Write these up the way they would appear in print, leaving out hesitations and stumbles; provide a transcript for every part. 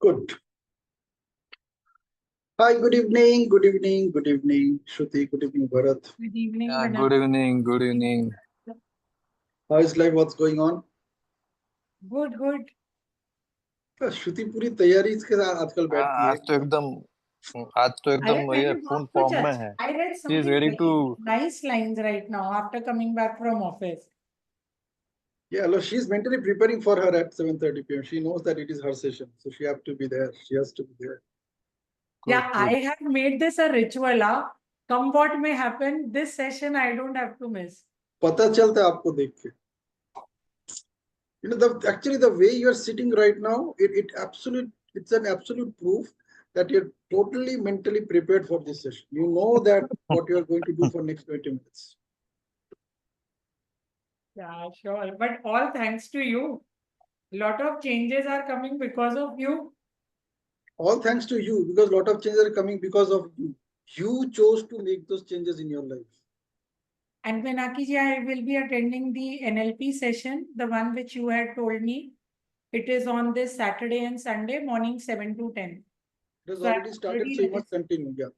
Good. Hi, good evening, good evening, good evening, Shruti, good evening, Bharat. Good evening, Yeah, Vinay. good evening, good evening. How is life? What's going on? Good, good. श्रुति पूरी तैयारी इसके साथ आजकल हाँ बैठती है। आज तो अरे एकदम ये मैंने फुल बहुत कुछ फॉर्म में है. I read She is something ready to. very nice lines right now after coming back from office. Yeah, look, she's mentally preparing for her at 7:30 p.m. She knows that it is her session, so she have to be there. She has to be there. Yeah, Good, I good. have made this a ritual. Come what may happen, this session I don't have to miss. पता चलता है आपको देख के. Actually the way you are sitting right now, it's an absolute proof that you're totally mentally prepared for this session. You know that what you are going to do for next 20 minutes. Yeah, sure. But all thanks to you. Lot of changes are coming because of you. All thanks to you, because a lot of changes are coming because of you. You chose to make those changes in your life. And Pinaki ji, I will be attending the NLP session, the one which you had told me. It is on this Saturday and Sunday morning 7 to 10. It has So I've already started, already so you must continue. Yeah,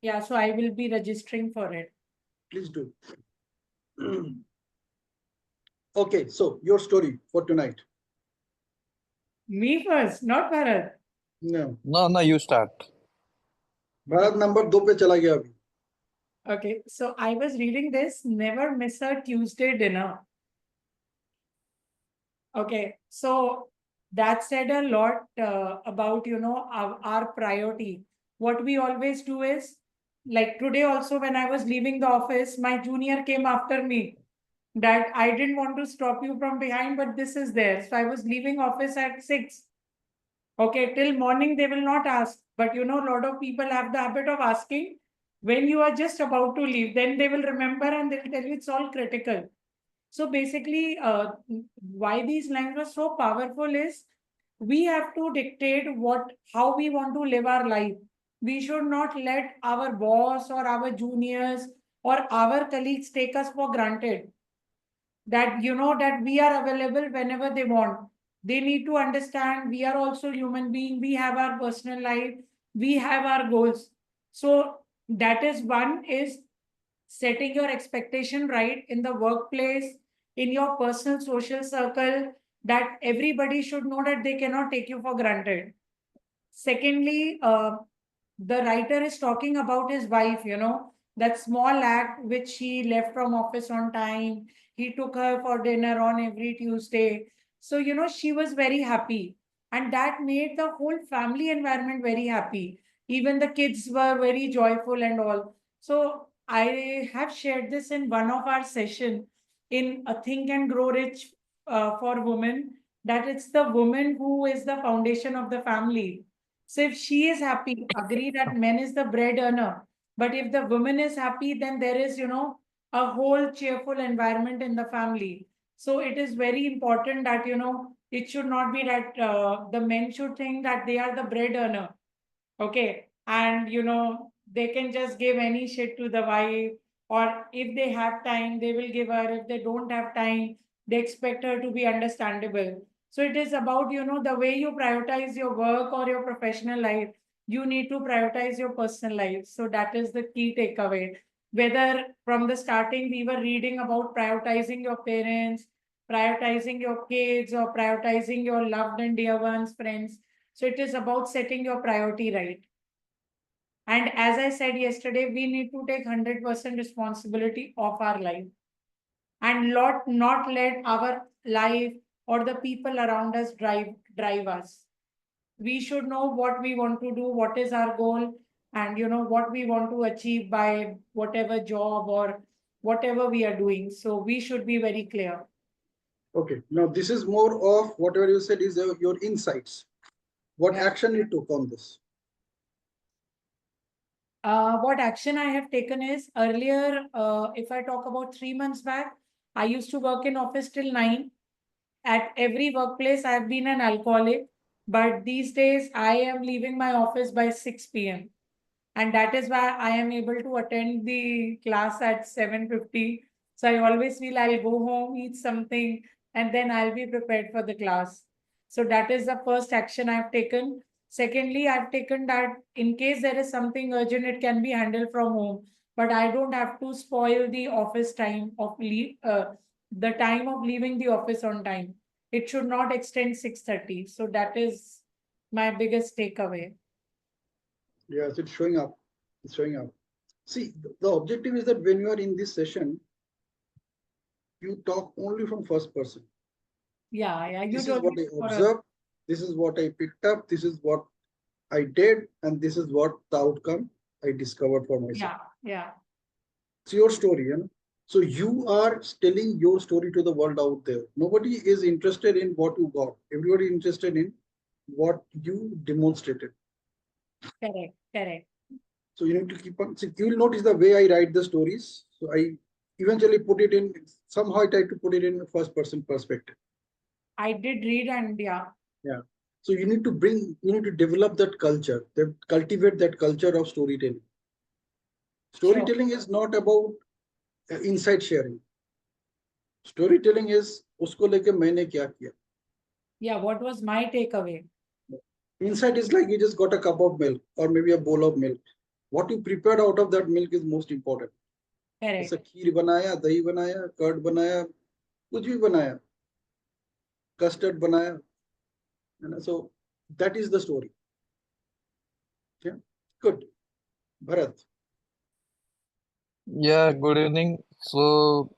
Yeah, so I will be registering for it. please do. Okay, so your story for tonight. Me first, not Bharat. No, No, you start. Bharat number 2 पे चला गया अभी. Okay, so I was reading this, never miss a Tuesday dinner. Okay, so that said a lot about, our priority. What we always do is, like today also when I was leaving the office, my junior came after me that I didn't want to stop you from behind, but this is there. So I was leaving office at 6. Okay, till morning they will not ask. But a lot of people have the habit of asking when you are just about to leave. Then they will remember and they'll tell you it's all critical. So basically, why these lines were so powerful is we have to dictate how we want to live our life. We should not let our boss or our juniors or our colleagues take us for granted that that we are available whenever they want. They need to understand we are also human being, we have our personal life, we have our goals. So that is one is setting your expectation right in the workplace, in your personal social circle, that everybody should know that they cannot take you for granted. Secondly, the writer is talking about his wife, that small act which he left from office on time. He took her for dinner on every Tuesday. So, she was very happy. And that made the whole family environment very happy. Even the kids were very joyful and all. So, I have shared this in one of our session in a Think and Grow Rich for Women, that it's the woman who is the foundation of the family. So if she is happy, agree that men is the bread earner. But if the woman is happy, then there is, a whole cheerful environment in the family. So it is very important that, it should not be that the men should think that they are the bread earner. Okay. And, they can just give any shit to the wife. Or if they have time, they will give her. If they don't have time, they expect her to be understandable. So it is about, the way you prioritize your work or your professional life, you need to prioritize your personal life. So that is the key takeaway. Whether from the starting we were reading about prioritizing your parents, prioritizing your kids, or prioritizing your loved and dear ones, friends. So it is about setting your priority right. And as I said yesterday, we need to take 100% responsibility of our life and not let our life or the people around us drive us. We should know what we want to do, what is our goal, and what we want to achieve by whatever job or whatever we are doing. So we should be very clear. Okay, now this is more of whatever you said is your insights. What action you took on this? What action I have taken is earlier, if I talk about 3 months back, I used to work in office till 9. At every workplace, I've been an alcoholic, but these days I am leaving my office by 6 p.m. And that is why I am able to attend the class at 7:50. So I always feel I'll go home, eat something, and then I'll be prepared for the class. So that is the first action I've taken. Secondly, I've taken that in case there is something urgent, it can be handled from home, but I don't have to spoil the office time of the time of leaving the office on time. It should not extend 6:30. So that is my biggest takeaway. Yes, it's showing up. It's showing up. See, the objective is that when you are in this session, you talk only from first person. Yeah, you This is told what me I for a observed. This is what I picked up. This is what I did, and this is what the outcome I discovered for myself. yeah. It's your story, you know. So you are telling your story to the world out there. Nobody is interested in what you got. Everybody is interested in what you demonstrated. Correct. So you need to keep on. See, you will notice the way I write the stories. So I eventually put it in. Somehow I try to put it in first person perspective. I did read and yeah. Yeah. So you need to bring. You need to develop that culture. Cultivate that culture of storytelling. Sure. Storytelling is not about insight sharing. Storytelling is उसको लेके मैंने क्या किया. Yeah, what was my takeaway? Insight is like you just got a cup of milk or maybe a bowl of milk. What you prepared out of that milk is most important. जैसे Correct. खीर बनाया, दही बनाया, curd बनाया, कुछ भी बनाया, custard बनाया, है ना? So that is the story. Yeah, good. Bharat. Yeah, good evening. So,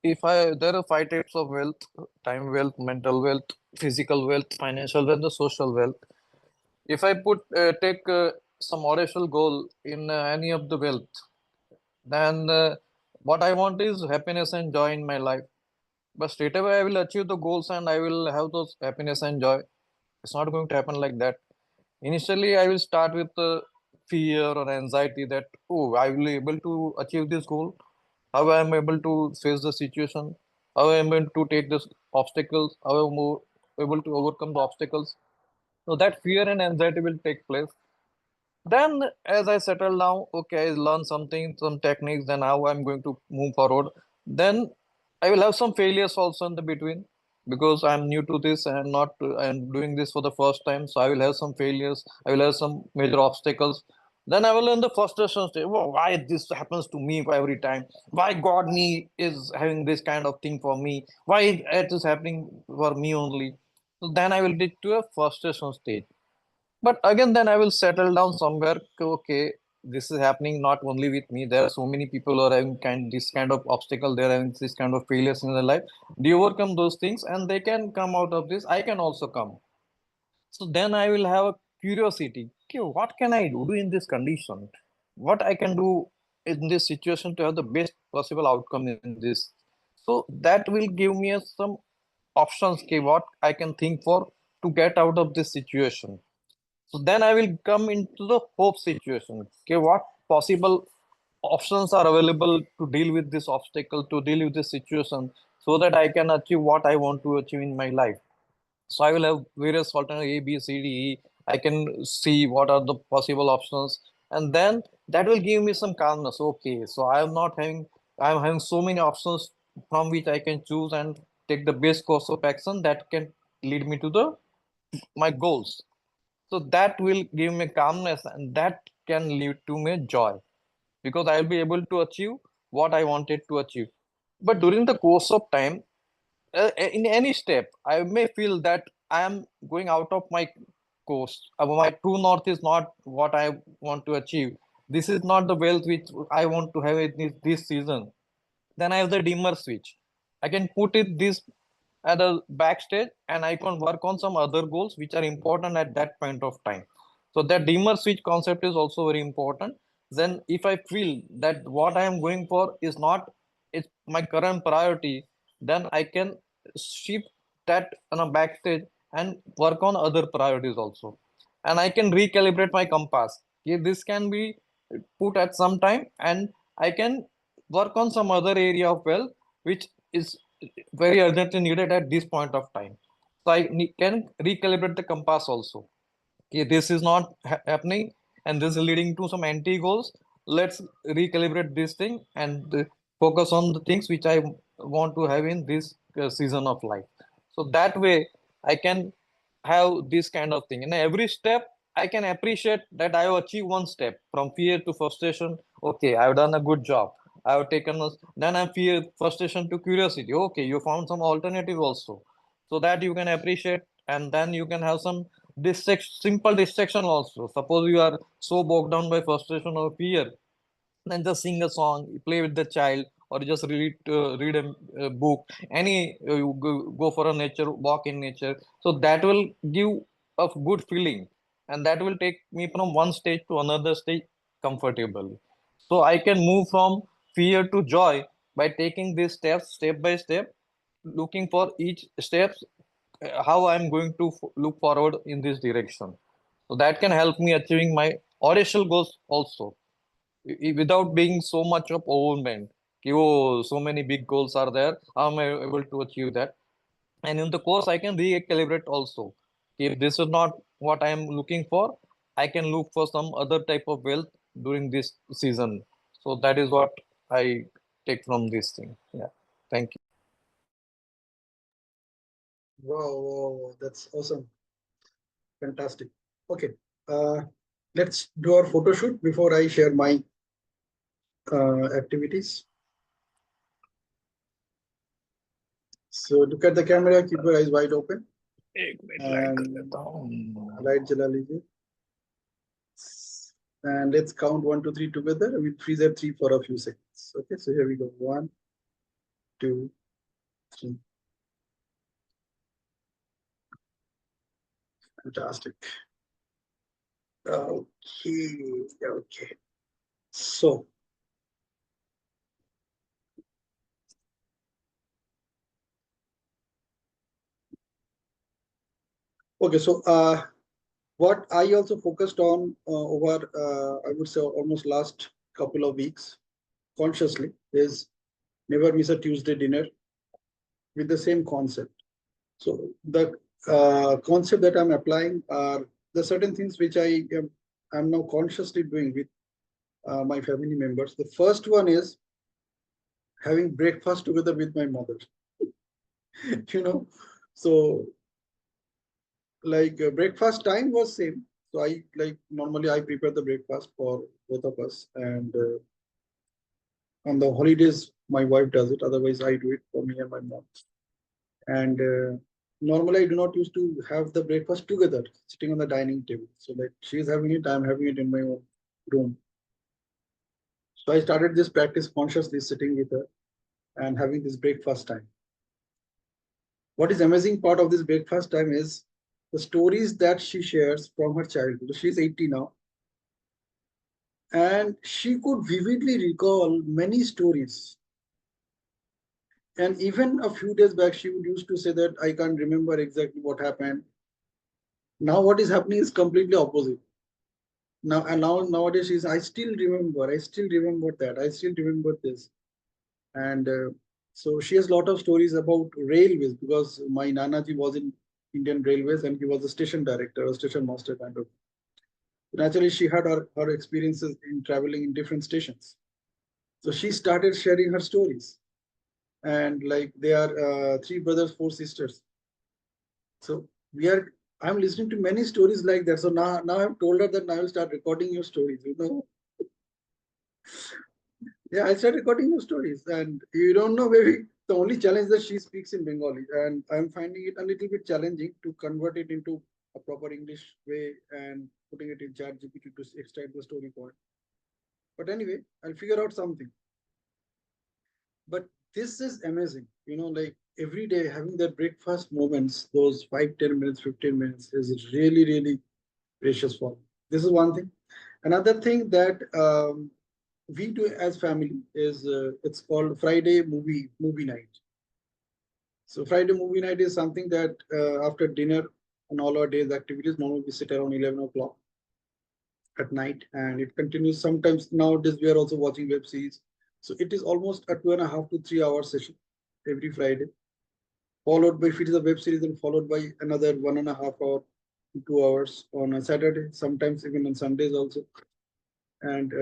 if I there are five types of wealth: time wealth, mental wealth, physical wealth, financial wealth, and the social wealth. If I put take some audacious goal in any of the wealth, then what I want is happiness and joy in my life. But straight away I will achieve the goals and I will have those happiness and joy. It's not going to happen like that. Initially, I will start with fear or anxiety that, oh, I will be able to achieve this goal. How I am able to face the situation. How I am able to take this obstacles. How I am able to overcome the obstacles. So that fear and anxiety will take place. Then, as I settle down, okay, I learn something, some techniques, then how I'm going to move forward. Then I will have some failures also in the between because I'm new to this and not I'm doing this for the first time. So I will have some failures. I will have some major obstacles. Then I will learn the frustration stage. Whoa, why this happens to me every time? Why God me is having this kind of thing for me? Why it is happening for me only? So then I will get to a frustration stage. But again, then I will settle down somewhere. Okay, this is happening not only with me. There are so many people who are having this kind of obstacle. They're having this kind of failures in their life. They overcome those things, and they can come out of this. I can also come. So then I will have a curiosity. Okay, what can I do in this condition? What I can do in this situation to have the best possible outcome in this. So that will give me some options. Okay, what I can think for to get out of this situation. So then I will come into the hope situation. Okay, what possible options are available to deal with this obstacle, to deal with this situation, so that I can achieve what I want to achieve in my life. So I will have various alternate A, B, C, D, E. I can see what are the possible options, and then that will give me some calmness. Okay, so I'm having so many options from which I can choose and take the best course of action that can lead me to the my goals. So that will give me calmness and that can lead to me joy because I'll be able to achieve what I wanted to achieve. But during the course of time, in any step, I may feel that I am going out of my course. My true north is not what I want to achieve. This is not the wealth which I want to have in this season. Then I have the dimmer switch. I can put it this at the backstage and I can work on some other goals which are important at that point of time. So that dimmer switch concept is also very important. Then if I feel that what I am going for is not it's my current priority, then I can shift that on a backstage and work on other priorities also. And I can recalibrate my compass. Okay, this can be put at some time and I can work on some other area of wealth which is very urgently needed at this point of time. So I can recalibrate the compass also. Okay, this is not happening and this is leading to some anti goals. Let's recalibrate this thing and focus on the things which I want to have in this season of life. So that way I can have this kind of thing. In every step, I can appreciate that I have achieved one step from fear to frustration. Okay, I've done a good job. I have taken a, then I'm fear, frustration to curiosity. Okay, you found some alternative also, so that you can appreciate, and then you can have some simple distraction also. Suppose you are so bogged down by frustration or fear, then just sing a song, play with the child, or just read a book. You go for a nature walk in nature. So that will give a good feeling, and that will take me from one stage to another stage comfortably. So I can move from fear to joy by taking these steps step by step, looking for each steps how I'm going to look forward in this direction. So that can help me achieving my auditional goals also without being so much of overwhelmed. कि वो so many big goals are there. How am I able to achieve that? And in the course, I can recalibrate also. If this is not what I am looking for, I can look for some other type of wealth during this season. So that is what I take from this thing. Yeah. Thank you. Wow, that's awesome. Fantastic. Okay. Uh, let's do our photo shoot before I share my activities. So look at the camera, keep your eyes wide open. एक minute light कर And लेता हूँ. light jala lijiye. And let's count 1, 2, 3 together. We'll freeze at 3 for a few seconds. Okay, so here we go. 1, 2, 3. Fantastic. Okay, okay. So okay, so what I also focused on over I would say almost last couple of weeks consciously is never miss a Tuesday dinner with the same concept. So the concept that I'm applying are the certain things which I'm now consciously doing with my family members. The first one is having breakfast together with my mother. you know, so like breakfast time was same. So I like normally I prepare the breakfast for both of us, and on the holidays my wife does it. Otherwise, I do it for me and my mom. And normally I do not used to have the breakfast together, sitting on the dining table. So like she's having it, I'm having it in my own room. So I started this practice consciously, sitting with her and having this breakfast time. What is amazing part of this breakfast time is the stories that she shares from her childhood. She's 80 now, and she could vividly recall many stories. And even a few days back, she would used to say that I can't remember exactly what happened. Now, what is happening is completely opposite. Now nowadays she's I still remember that, I still remember this. And so she has a lot of stories about railways because my nanaji was in Indian Railways and he was a station director, a station master kind of. Naturally, she had her experiences in traveling in different stations. So she started sharing her stories. And like they are three brothers, four sisters. So I'm listening to many stories like that. So now I've told her that I will start recording your stories. Yeah, I start recording your stories. And you don't know, maybe the only challenge that she speaks in Bengali. And I'm finding it a little bit challenging to convert it into a proper English way and putting it in chat GPT to extract the story point. But anyway, I'll figure out something. But this is amazing. Like every day having that breakfast moments, those 5, 10 minutes, 15 minutes is really, really precious for me. This is one thing. Another thing that we do as family is it's called Friday movie night. So Friday movie night is something that after dinner and all our days activities, normally we sit around 11 o'clock at night, and it continues. Sometimes nowadays we are also watching web series. So it is almost a 2.5 to 3 hour session every Friday, followed by, if it is a web series, then followed by another 1.5 hour to 2 hours on a Saturday, sometimes even on Sundays also. And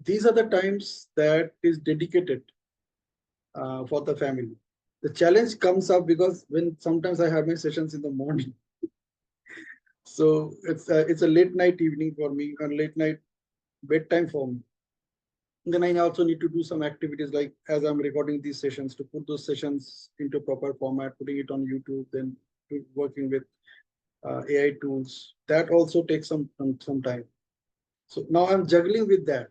these are the times that is dedicated for the family. The challenge comes up because when sometimes I have my sessions in the morning, So it's a late night evening for me, and late night bedtime for me. Then I also need to do some activities like as I'm recording these sessions to put those sessions into proper format, putting it on YouTube, then working with AI tools. That also takes some time. So now I'm juggling with that.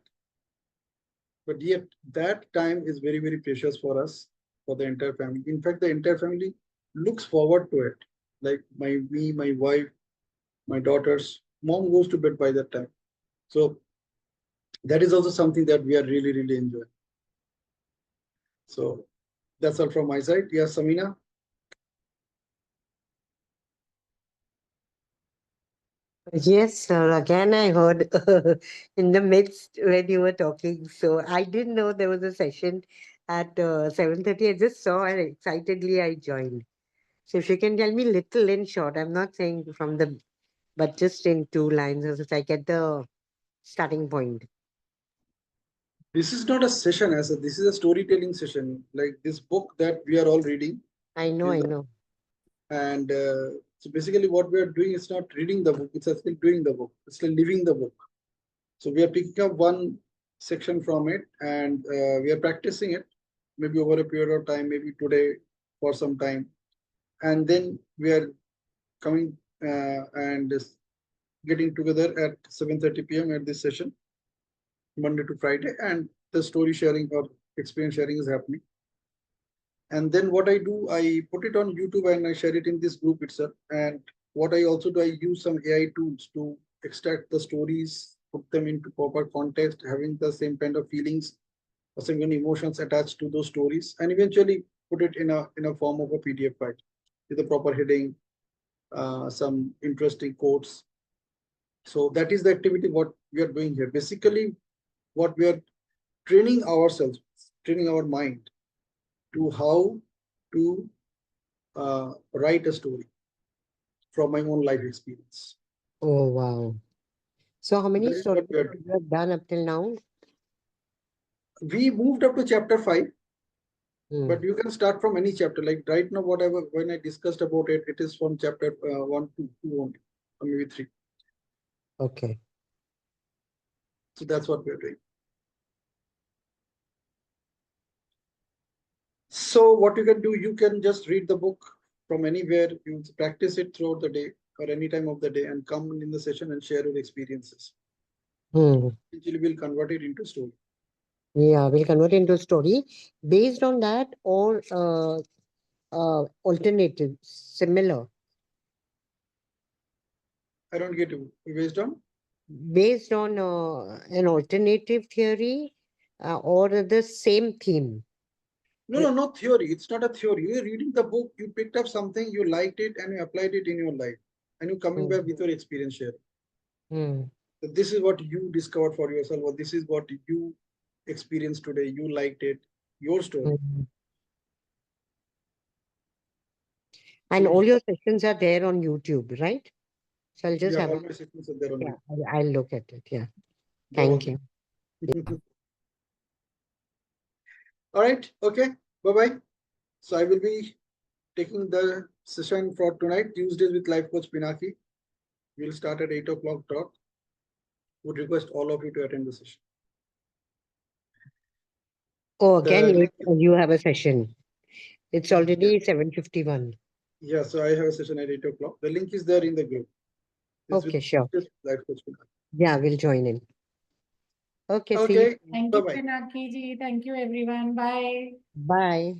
But yet that time is very, very precious for us, for the entire family. In fact, the entire family looks forward to it. Like my wife, my daughters, mom goes to bed by that time. So that is also something that we are really, really enjoying. So that's all from my side. Yes, Samina. Yes, sir. Again, I heard in the midst when you were talking. So I didn't know there was a session at 7:30. I just saw and excitedly I joined. So if you can tell me little in short, I'm not saying from the, but just in two lines, as if I get the starting point. This is not a session as a, this is a storytelling session. Like this book that we are all reading I know, is I the, know. and so basically what we are doing is not reading the book, it's actually doing the book, it's like living the book. So we are picking up one section from it, and we are practicing it maybe over a period of time, maybe today for some time, and then we are coming and getting together at 7:30 p.m. at this session, Monday to Friday, and the story sharing or experience sharing is happening. And then what I do, I put it on YouTube and I share it in this group itself. And what I also do, I use some AI tools to extract the stories, put them into proper context, having the same kind of feelings or same kind of emotions attached to those stories, and eventually put it in a form of a PDF file with a proper heading, some interesting quotes. So that is the activity what we are doing here. Basically, what we are training ourselves, training our mind to how to write a story from my own life experience. Oh, wow. So how many That is stories what we are doing. you have done up till now? We moved up to chapter 5, Hmm. but you can start from any chapter. Like right now, whatever when I discussed about it, it is from chapter 1 to 2 only, or maybe 3. Okay. So that's what we are doing. So what you can do, you can just read the book from anywhere. You practice it throughout the day or any time of the day, and come in the session and share your experiences. Hmm. Eventually, we'll convert it into story. Yeah, we'll convert it into a story based on that or alternative, similar, I don't get you. Based on? based on an alternative theory or the same theme. No, no, not theory. It's not a theory. You're reading the book, you picked up something, you liked it, and you applied it in your life. And you're coming back with your experience share. Hmm. So this is what you discovered for yourself, or this is what you experienced today. You liked it, your story. Hmm. So And all your sessions are there on YouTube, right? So I'll just yeah, have all a, my sessions are there on yeah, you. I'll look at it. Yeah. Go Thank on. you. All right. Okay. Bye bye. So I will be taking the session for tonight, Tuesdays with Life Coach Pinaki. We'll start at 8 o'clock dot. Would request all of you to attend the session. Oh, again, The link is, you have a session. It's yeah, already 7:51. yeah. So I have a session at 8 o'clock. The link is there in the group. It's with Okay, sure. Life Coach Pinaki. Yeah, we'll join in. Okay, see you. Okay. Thank Bye you, bye. Pinaki ji. Thank you, everyone. Bye. Bye.